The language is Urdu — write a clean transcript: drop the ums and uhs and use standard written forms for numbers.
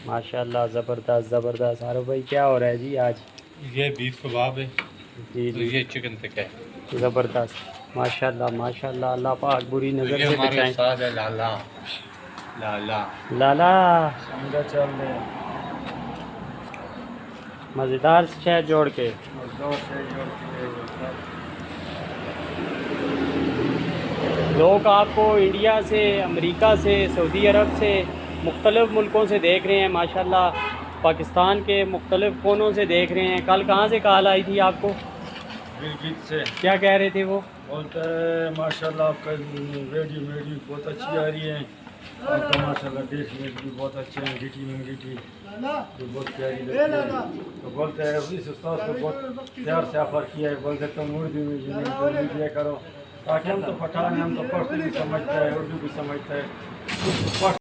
ماشاءاللہ زبردست زبردست. عارف بھائی کیا ہو رہا ہے جی آج؟ یہ بیف کباب ہے جی اور جی یہ چکن ٹکا ہے. زبردست ماشاءاللہ ماشاءاللہ. اللہ پاک بری اور نظر یہ سے ہمارے بچائیں. استاد ہے لالا. لالا لالا سمجھا چل رہے ہیں مزیدار شہد جوڑ کے. مزدور سے جوڑ کے لوگ آپ کو انڈیا سے، امریکہ سے، سعودی عرب سے، مختلف ملکوں سے دیکھ رہے ہیں ماشاءاللہ. پاکستان کے مختلف کونوں سے دیکھ رہے ہیں. کل کہاں سے کال آئی تھی آپ کو؟ گلگت سے. کیا کہہ رہے تھے وہ؟ بولتا ہے ماشاءاللہ آپ کا ویڈیو بہت اچھی آ رہی ہے. آپ کا ماشاءاللہ ڈیش میں بھی بہت اچھے ہیں. گیٹی منگیٹی تو بہت پیاری لگتی ہے. تو بولتے ہیں اس استاد کو بہت پیار سے آفر کیا ہے. بولتے تم اردو میں دیا کرو تاکہ ہم تو پٹھان ہیں، ہم تو پشتو بھی سمجھتے ہیں، اردو بھی سمجھتے ہیں. کچھ پڑھ